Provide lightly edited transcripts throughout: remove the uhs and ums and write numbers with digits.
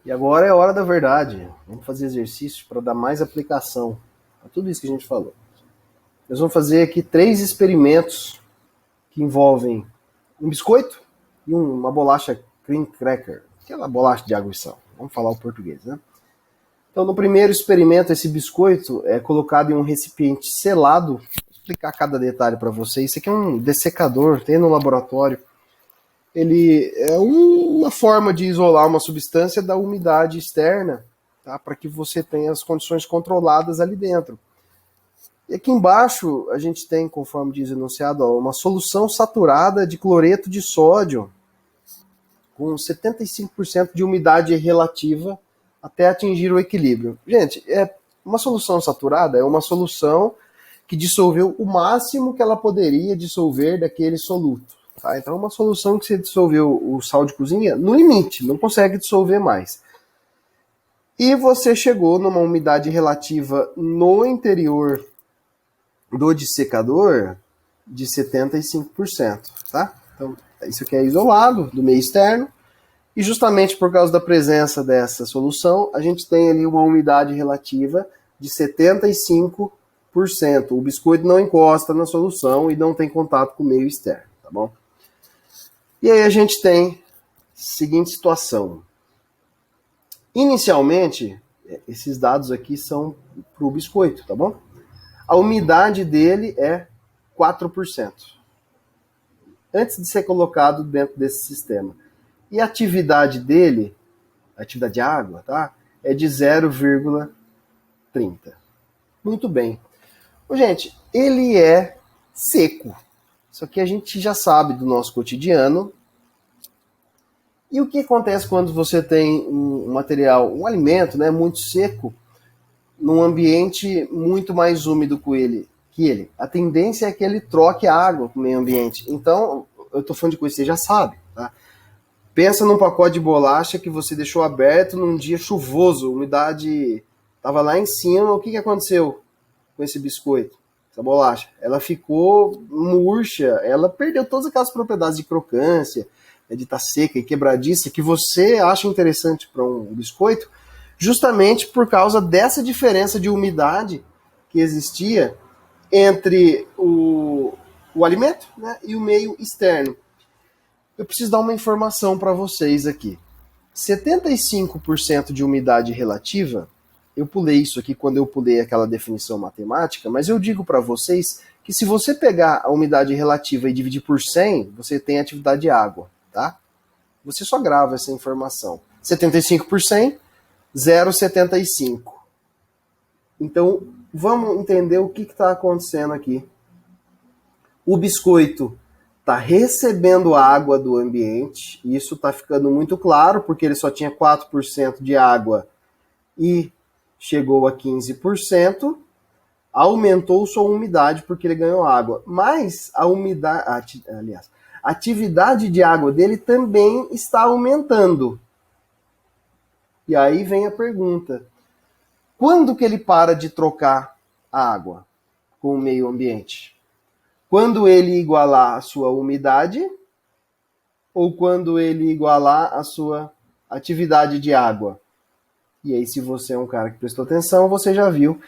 E agora é a hora da verdade. Vamos fazer exercícios para dar mais aplicação a tudo isso que a gente falou. Nós vamos fazer aqui 3 experimentos que envolvem um biscoito e uma bolacha cream cracker, aquela bolacha de água e sal. Vamos falar o português, né? Então, no primeiro experimento, esse biscoito é colocado em um recipiente selado. Vou explicar cada detalhe para vocês. Isso aqui é um dessecador, tem no laboratório. Ele é uma forma de isolar uma substância da umidade externa, tá? Para que você tenha as condições controladas ali dentro. E aqui embaixo a gente tem, conforme diz o enunciado, uma solução saturada de cloreto de sódio com 75% de umidade relativa até atingir o equilíbrio. Gente, uma solução saturada é uma solução que dissolveu o máximo que ela poderia dissolver daquele soluto. Tá? Então, uma solução que você dissolveu o sal de cozinha no limite, não consegue dissolver mais. E você chegou numa umidade relativa no interior do dissecador de 75%. Tá? Então, isso aqui é isolado do meio externo. E justamente por causa da presença dessa solução, a gente tem ali uma umidade relativa de 75%. O biscoito não encosta na solução e não tem contato com o meio externo, tá bom? E aí a gente tem a seguinte situação. Inicialmente, esses dados aqui são para o biscoito, tá bom? A umidade dele é 4%. Antes de ser colocado dentro desse sistema. E a atividade dele, a atividade de água, tá? É de 0,30. Muito bem. Gente, ele é seco. Isso aqui a gente já sabe do nosso cotidiano. E o que acontece quando você tem um material, um alimento, né, muito seco, num ambiente muito mais úmido que ele? A tendência é que ele troque a água com o meio ambiente. Então, eu estou falando de coisa que você já sabe, tá? Pensa num pacote de bolacha que você deixou aberto num dia chuvoso, a umidade estava lá em cima. O que aconteceu com esse biscoito, essa bolacha? Ela ficou murcha, ela perdeu todas aquelas propriedades de crocância, de estar seca e quebradiça que você acha interessante para um biscoito, justamente por causa dessa diferença de umidade que existia entre o alimento, né, e o meio externo. Eu preciso dar uma informação para vocês aqui. 75% de umidade relativa, eu pulei isso aqui quando eu pulei aquela definição matemática, mas eu digo para vocês que se você pegar a umidade relativa e dividir por 100, você tem atividade de água, tá? Você só grava essa informação. 75 por 100, 0,75. Então, vamos entender o que está acontecendo aqui. O biscoito está recebendo água do ambiente, e isso está ficando muito claro, porque ele só tinha 4% de água e chegou a 15%, aumentou sua umidade porque ele ganhou água. Mas a umidade, aliás, a atividade de água dele também está aumentando. E aí vem a pergunta: quando que ele para de trocar a água com o meio ambiente? Quando ele igualar a sua umidade ou quando ele igualar a sua atividade de água? E aí, se você é um cara que prestou atenção, você já viu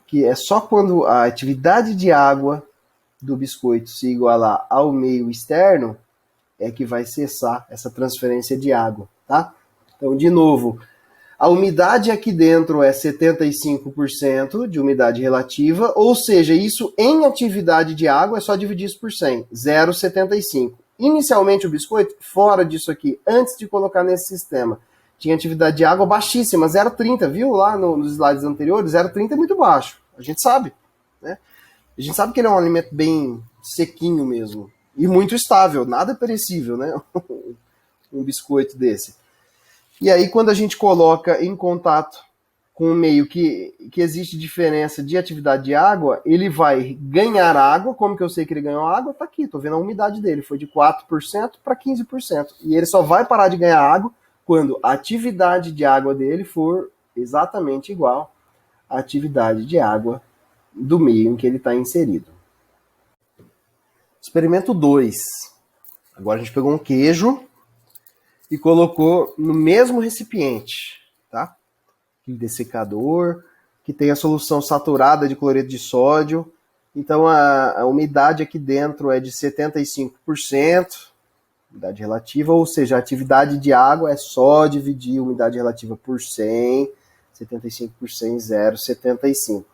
que é só quando a atividade de água do biscoito se igualar ao meio externo é que vai cessar essa transferência de água, tá? Então, de novo, a umidade aqui dentro é 75% de umidade relativa, ou seja, isso em atividade de água é só dividir isso por 100, 0,75. Inicialmente o biscoito, fora disso aqui, antes de colocar nesse sistema, tinha atividade de água baixíssima, 0,30, viu lá nos slides anteriores? 0,30 é muito baixo, a gente sabe, né? A gente sabe que ele é um alimento bem sequinho mesmo, e muito estável, nada perecível, né? Um biscoito desse. E aí, quando a gente coloca em contato com um meio que existe diferença de atividade de água, ele vai ganhar água. Como que eu sei que ele ganhou água? Está aqui, estou vendo a umidade dele, foi de 4% para 15%. E ele só vai parar de ganhar água quando a atividade de água dele for exatamente igual à atividade de água do meio em que ele está inserido. Experimento 2. Agora a gente pegou um queijo e colocou no mesmo recipiente. tá? Aquele dessecador, que tem a solução saturada de cloreto de sódio. Então a umidade aqui dentro é de 75%, umidade relativa, ou seja, a atividade de água é só dividir a umidade relativa por 100, 75 por 100, 0,75.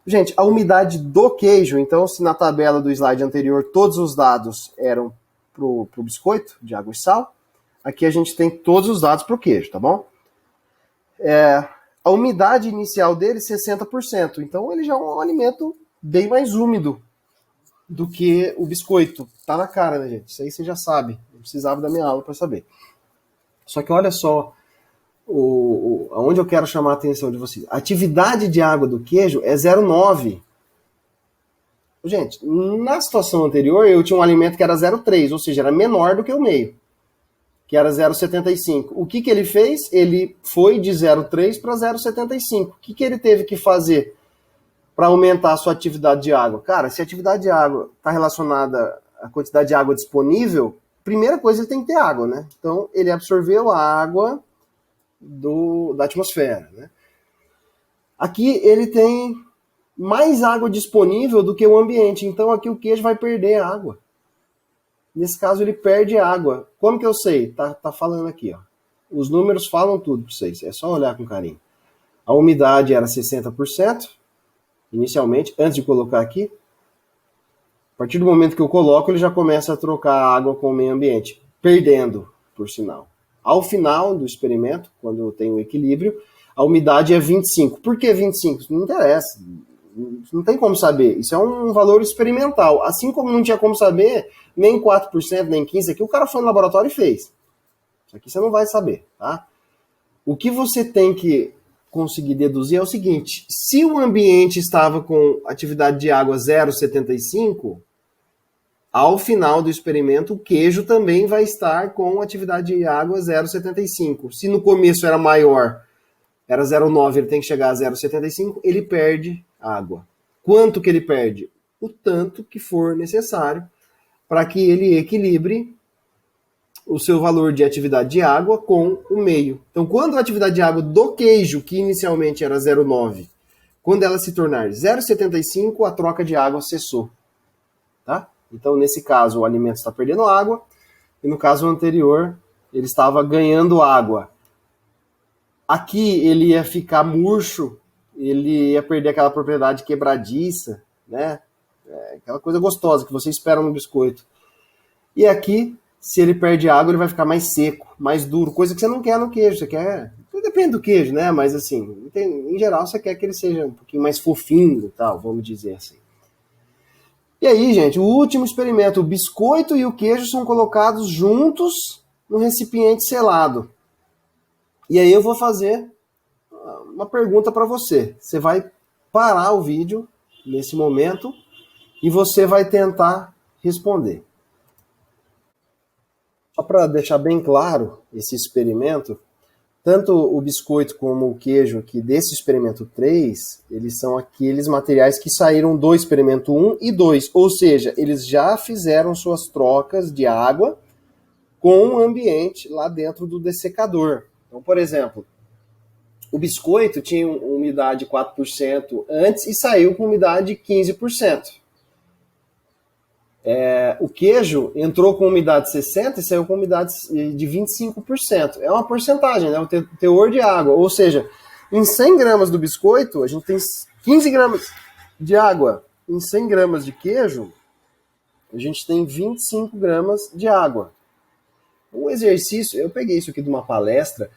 Gente, a umidade do queijo, então se na tabela do slide anterior todos os dados eram pro biscoito de água e sal, aqui a gente tem todos os dados pro queijo, tá bom? A umidade inicial dele 60%, então ele já é um alimento bem mais úmido do que o biscoito. Tá na cara, né, gente? Isso aí você já sabe. Não precisava da minha aula para saber. Só que olha só aonde eu quero chamar a atenção de vocês. A atividade de água do queijo é 0,9. Gente, na situação anterior eu tinha um alimento que era 0,3, ou seja, era menor do que o meio, que era 0,75. O que ele fez? Ele foi de 0,3 para 0,75. O que ele teve que fazer para aumentar a sua atividade de água? Cara, se a atividade de água está relacionada à quantidade de água disponível, primeira coisa ele tem que ter água, né? Então ele absorveu a água da atmosfera, né? Aqui ele tem mais água disponível do que o ambiente, então aqui o queijo vai perder água. Nesse caso ele perde água. Como que eu sei? Tá falando aqui, ó. Os números falam tudo para vocês, é só olhar com carinho. A umidade era 60%, inicialmente, antes de colocar aqui. A partir do momento que eu coloco, ele já começa a trocar a água com o meio ambiente, perdendo, por sinal. Ao final do experimento, quando eu tenho equilíbrio, a umidade é 25. Por que 25? Não interessa. Não tem como saber. Isso é um valor experimental. Assim como não tinha como saber nem 4%, nem 15%, aqui o cara foi no laboratório e fez. Isso aqui você não vai saber, tá? O que você tem que conseguir deduzir é o seguinte: se o ambiente estava com atividade de água 0,75, ao final do experimento o queijo também vai estar com atividade de água 0,75. Se no começo era maior, era 0,9, ele tem que chegar a 0,75, ele perde água. Quanto que ele perde? O tanto que for necessário para que ele equilibre o seu valor de atividade de água com o meio. Então, quando a atividade de água do queijo, que inicialmente era 0,9, quando ela se tornar 0,75, a troca de água cessou. Tá? Então, nesse caso, o alimento está perdendo água, e no caso anterior, ele estava ganhando água. Aqui ele ia ficar murcho, ele ia perder aquela propriedade quebradiça, né? Aquela coisa gostosa que você espera no biscoito. E aqui, se ele perde água, ele vai ficar mais seco, mais duro, coisa que você não quer no queijo. Você quer. Depende do queijo, né? Mas assim, em geral, você quer que ele seja um pouquinho mais fofinho e tal, vamos dizer assim. E aí, gente, o último experimento: o biscoito e o queijo são colocados juntos no recipiente selado. E aí eu vou fazer uma pergunta para você. Você vai parar o vídeo nesse momento e você vai tentar responder. Só para deixar bem claro esse experimento, tanto o biscoito como o queijo aqui desse experimento 3, eles são aqueles materiais que saíram do experimento 1 e 2, ou seja, eles já fizeram suas trocas de água com o ambiente lá dentro do dessecador. Então, por exemplo, o biscoito tinha umidade 4% antes e saiu com umidade 15%. O queijo entrou com umidade 60% e saiu com umidade de 25%. É uma porcentagem, né? O teor de água. Ou seja, em 100 gramas do biscoito, a gente tem 15 gramas de água. Em 100 gramas de queijo, a gente tem 25 gramas de água. Um exercício, eu peguei isso aqui de uma palestra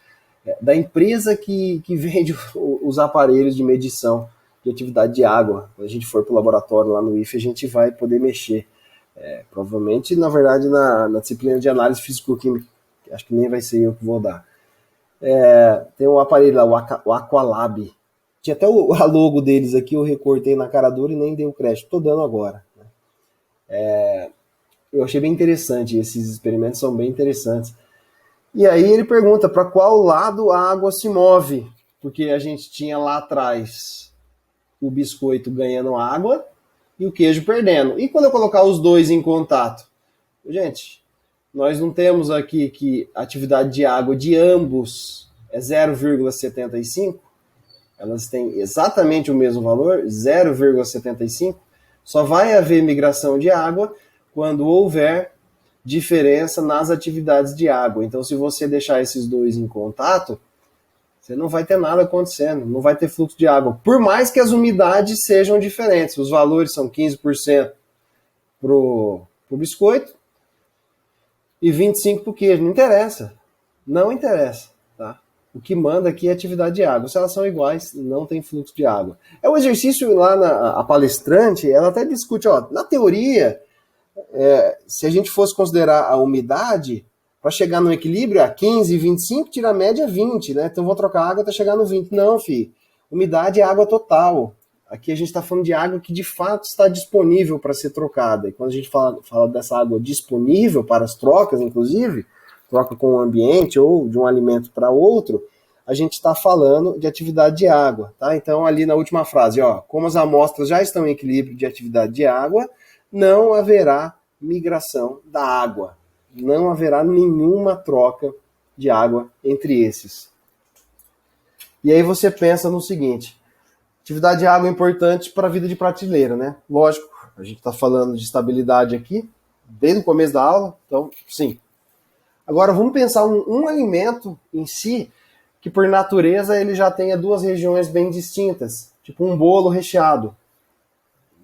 da empresa que vende os aparelhos de medição de atividade de água. Quando a gente for para o laboratório lá no IFE, a gente vai poder mexer. Provavelmente, na verdade, na disciplina de análise físico-química, acho que nem vai ser eu que vou dar. Tem um aparelho lá, o Aqualab. Tinha até a logo deles aqui, eu recortei na cara dura e nem dei o crédito. Estou dando agora. Eu achei bem interessante, esses experimentos são bem interessantes. E aí ele pergunta para qual lado a água se move, porque a gente tinha lá atrás o biscoito ganhando água e o queijo perdendo. E quando eu colocar os dois em contato? Gente, nós não temos aqui que a atividade de água de ambos é 0,75, elas têm exatamente o mesmo valor, 0,75, só vai haver migração de água quando houver diferença nas atividades de água. Então, se você deixar esses dois em contato, você não vai ter nada acontecendo, não vai ter fluxo de água. Por mais que as umidades sejam diferentes, os valores são 15% para o biscoito e 25% para o queijo. Não interessa. Não interessa. Tá? O que manda aqui é a atividade de água. Se elas são iguais, não tem fluxo de água. É um exercício lá, a palestrante, ela até discute, ó, na teoria, se a gente fosse considerar a umidade, para chegar no equilíbrio, 15 e 25, tira a média 20, né? Então vou trocar água até chegar no 20. Não, filho. Umidade é água total. Aqui a gente está falando de água que de fato está disponível para ser trocada. E quando a gente fala dessa água disponível para as trocas, inclusive, troca com o ambiente ou de um alimento para outro, a gente está falando de atividade de água. Tá? Então, ali na última frase, ó, como as amostras já estão em equilíbrio de atividade de água, não haverá migração da água. Não haverá nenhuma troca de água entre esses. E aí você pensa no seguinte, atividade de água é importante para a vida de prateleira, né? Lógico, a gente está falando de estabilidade aqui, desde o começo da aula, então sim. Agora vamos pensar um alimento em si, que por natureza ele já tenha duas regiões bem distintas, tipo um bolo recheado,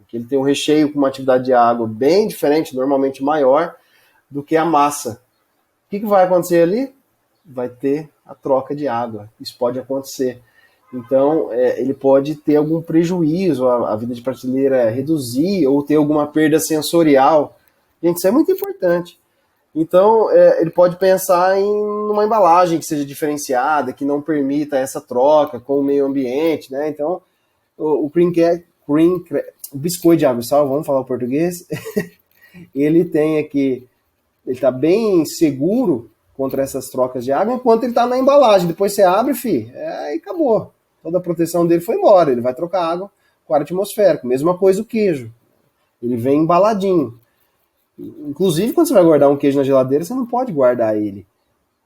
que ele tem um recheio com uma atividade de água bem diferente, normalmente maior, do que a massa. O que vai acontecer ali? Vai ter a troca de água. Isso pode acontecer. Então, ele pode ter algum prejuízo, a vida de prateleira reduzir, ou ter alguma perda sensorial. Gente, isso é muito importante. Então, ele pode pensar em uma embalagem que seja diferenciada, que não permita essa troca com o meio ambiente, né? Então, o biscoito de água e sal, vamos falar o português, ele tem aqui, ele está bem seguro contra essas trocas de água enquanto ele está na embalagem. Depois você abre, e acabou. Toda a proteção dele foi embora. Ele vai trocar água com ar atmosférico. Mesma coisa o queijo. Ele vem embaladinho. Inclusive, quando você vai guardar um queijo na geladeira, você não pode guardar ele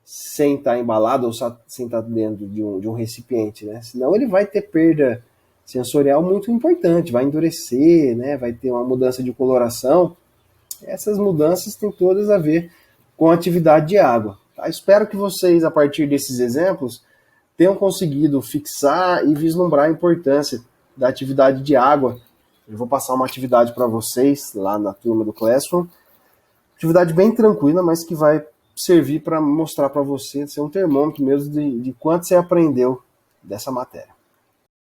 sem estar embalado ou sem estar dentro de um recipiente, né? Senão ele vai ter perda sensorial muito importante. Vai endurecer, né? Vai ter uma mudança de coloração. Essas mudanças têm todas a ver com a atividade de água. Tá? Espero que vocês, a partir desses exemplos, tenham conseguido fixar e vislumbrar a importância da atividade de água. Eu vou passar uma atividade para vocês lá na turma do Classroom. Atividade bem tranquila, mas que vai servir para mostrar para você, ser um termômetro mesmo de quanto você aprendeu dessa matéria.